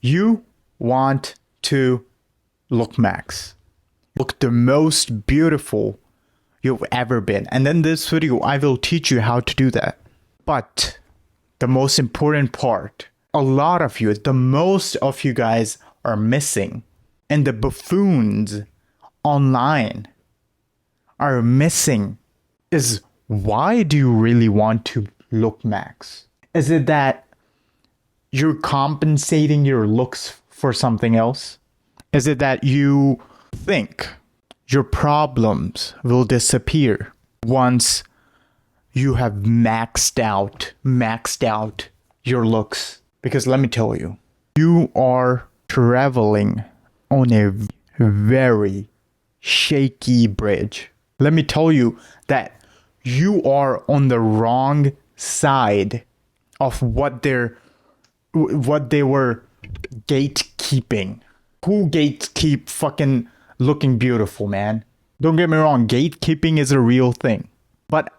You want to look max. Look the most beautiful you've ever been. And in this video, I will teach you how to do that. But the most important part, a lot of you, the most of you guys are missing. And the buffoons online are missing is, why do you really want to look max? Is it that you're compensating your looks for something else? Is it that you think your problems will disappear once you have maxed out your looks? Because let me tell you, you are traveling on a very shaky bridge. Let me tell you that you are on the wrong side of what they were gatekeeping. Who gatekeep fucking looking beautiful, man? Don't get me wrong, gatekeeping is a real thing. But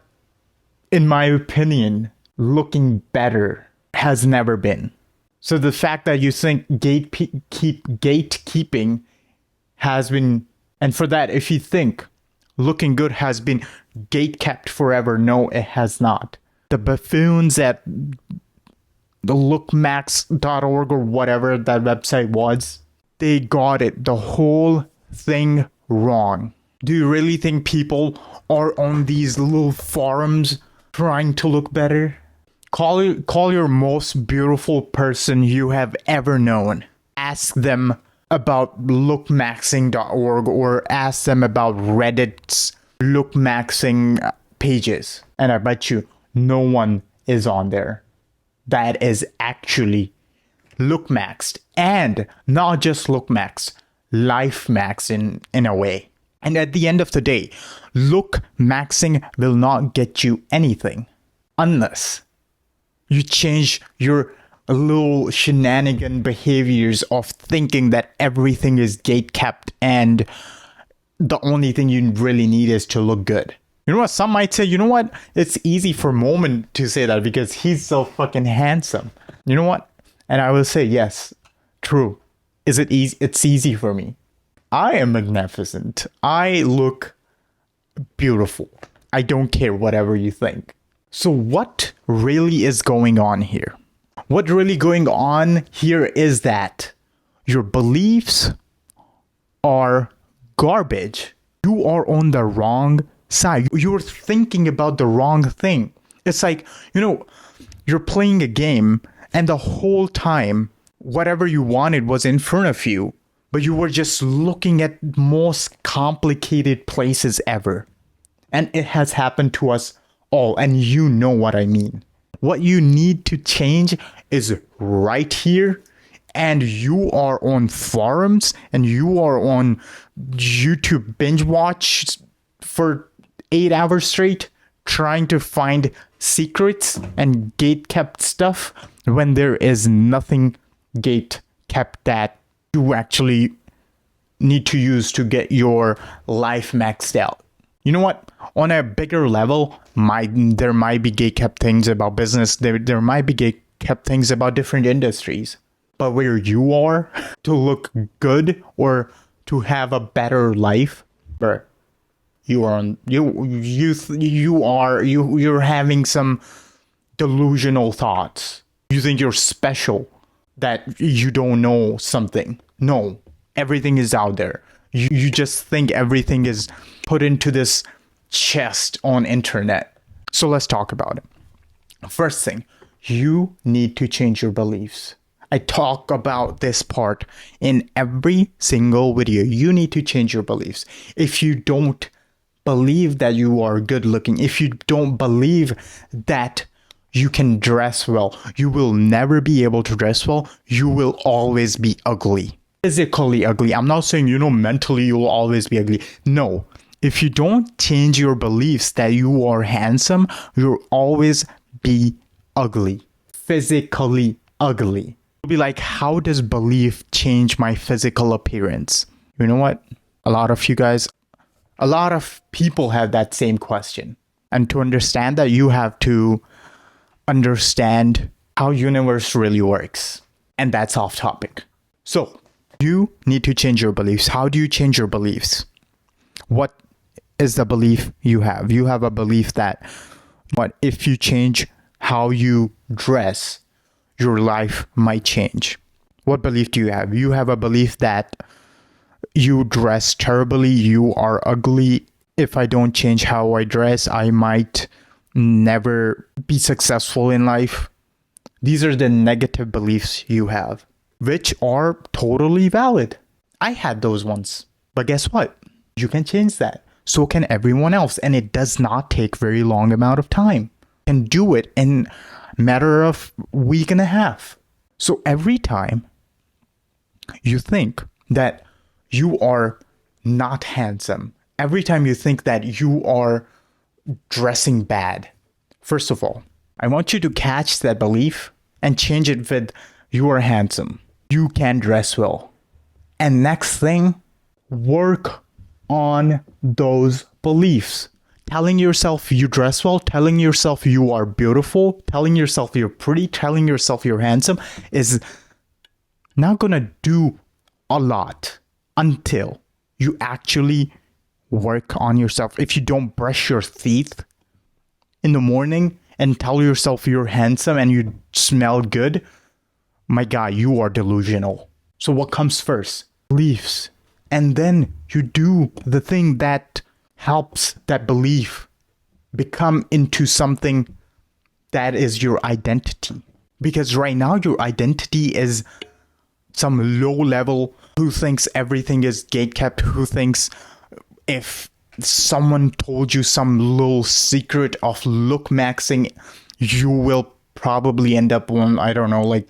in my opinion, looking better has never been. So the fact that you think gatekeeping has been, and for that, if you think looking good has been gatekept forever, no, it has not. The buffoons at the lookmax.org or whatever that website was, they got it, the whole thing wrong. Do you really think people are on these little forums trying to look better? Call your most beautiful person you have ever known. Ask them about lookmaxing.org or ask them about Reddit's lookmaxing pages. And I bet you no one is on there that is actually look maxed, and not just look maxed, life maxed in a way. And at the end of the day, look maxing will not get you anything unless you change your little shenanigan behaviors of thinking that everything is gate kept and the only thing you really need is to look good. You know what? Some might say, you know what? It's easy for Moman to say that because he's so fucking handsome. You know what? And I will say, yes, true. Is it easy? It's easy for me. I am magnificent. I look beautiful. I don't care whatever you think. So what really is going on here? What really going on here is that your beliefs are garbage. You are on the wrong side. You're thinking about the wrong thing. It's like, you're playing a game and the whole time, whatever you wanted was in front of you, but you were just looking at most complicated places ever. And it has happened to us all, and you know what I mean. What you need to change is right here, and you are on forums and you are on YouTube binge watch for 8 hours straight trying to find secrets and gate kept stuff when there is nothing gate kept that you actually need to use to get your life maxed out. You know what? On a bigger level, there might be gate kept things about business. There might be gate kept things about different industries. But where you are to look good or to have a better life, bro, you're having some delusional thoughts. You think you're special, that you don't know something. No, everything is out there. You just think everything is put into this chest on internet. So let's talk about it. First thing, you need to change your beliefs. I talk about this part in every single video. You need to change your beliefs. If you don't believe that you are good looking, if you don't believe that you can dress well, you will never be able to dress well. You will always be ugly. Physically ugly. I'm not saying, mentally you will always be ugly. No. If you don't change your beliefs that you are handsome, you'll always be ugly. Physically ugly. You'll be like, how does belief change my physical appearance? You know what? A lot of people have that same question. And to understand that, you have to understand how universe really works. And that's off topic. So you need to change your beliefs. How do you change your beliefs? What is the belief you have? You have a belief that if you change how you dress, your life might change. What belief do you have? You have a belief that you dress terribly, you are ugly. If I don't change how I dress, I might never be successful in life. These are the negative beliefs you have, which are totally valid. I had those once. But guess what? You can change that. So can everyone else. And it does not take very long amount of time. You can do it in a matter of a week and a half. So every time you think that you are not handsome, every time you think that you are dressing bad, first of all, I want you to catch that belief and change it with you are handsome. You can dress well. And next thing, work on those beliefs. Telling yourself you dress well, telling yourself you are beautiful, telling yourself you're pretty, telling yourself you're handsome is not gonna do a lot until you actually work on yourself. If you don't brush your teeth in the morning and tell yourself you're handsome and you smell good, my guy, you are delusional. So what comes first? Beliefs. And then you do the thing that helps that belief become into something that is your identity. Because right now your identity is some low level who thinks everything is gatekept, who thinks if someone told you some little secret of look maxing, you will probably end up on, I don't know, like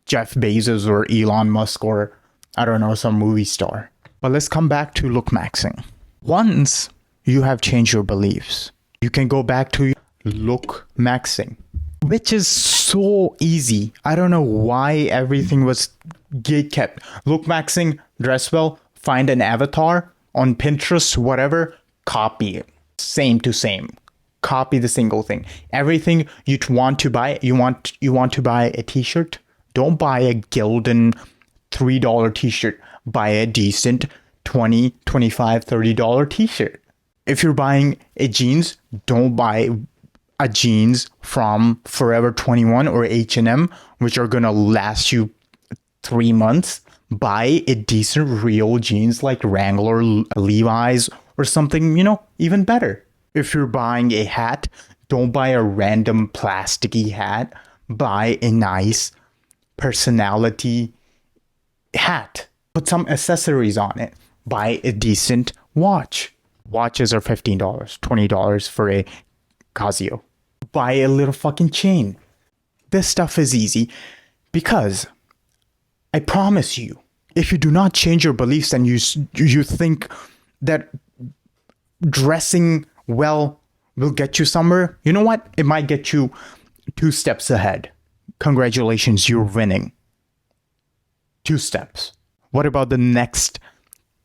Jeff Bezos or Elon Musk or, I don't know, some movie star. But let's come back to look maxing. Once you have changed your beliefs, you can go back to look maxing, which is so easy. I don't know why everything was gatekept. Look maxing, dress well, find an avatar on Pinterest, whatever, copy it. Same to same. Copy the single thing. Everything you want to buy, you want to buy a t-shirt, don't buy a Gildan $3 t-shirt. Buy a decent $20, $25, $30 t-shirt. If you're buying a jeans, don't buy a jeans from Forever 21 or H&M, which are gonna last you 3 months. Buy a decent real jeans like Wrangler, Levi's, or something, even better. If you're buying a hat, don't buy a random plasticky hat. Buy a nice personality hat. Put some accessories on it. Buy a decent watch. Watches are $15, $20 for a Casio. Buy a little fucking chain. This stuff is easy because I promise you, if you do not change your beliefs and you think that dressing well will get you somewhere, you know what? It might get you 2 steps ahead. Congratulations, you're winning. 2 steps. What about the next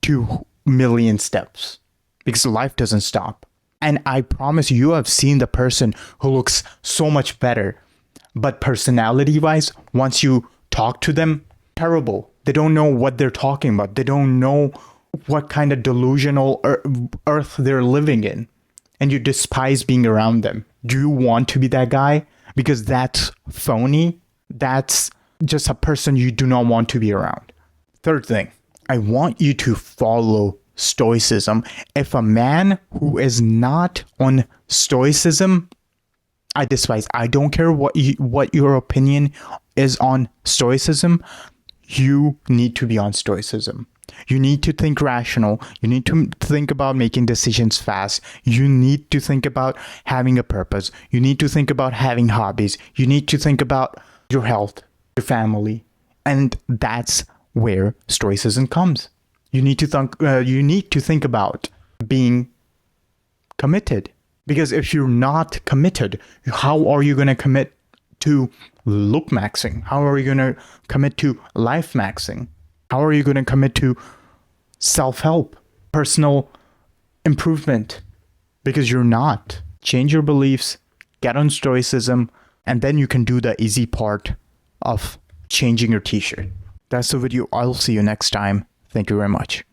2 million steps? Because life doesn't stop. And I promise you have seen the person who looks so much better. But personality-wise, once you talk to them, terrible. They don't know what they're talking about. They don't know what kind of delusional earth they're living in. And you despise being around them. Do you want to be that guy? Because that's phony. That's just a person you do not want to be around. Third thing, I want you to follow stoicism. If a man who is not on stoicism, I despise. I don't care what your opinion is on stoicism. You need to be on stoicism. You need to think rational. You need to think about making decisions fast. You need to think about having a purpose. You need to think about having hobbies. You need to think about your health, your family. And that's where stoicism comes. You need to think about being committed. Because if you're not committed, how are you going to commit to look maxing? How are you going to commit to life maxing? How are you going to commit to self-help, personal improvement? Because you're not. Change your beliefs, get on stoicism, and then you can do the easy part of changing your t-shirt. That's the video. I'll see you next time. Thank you very much.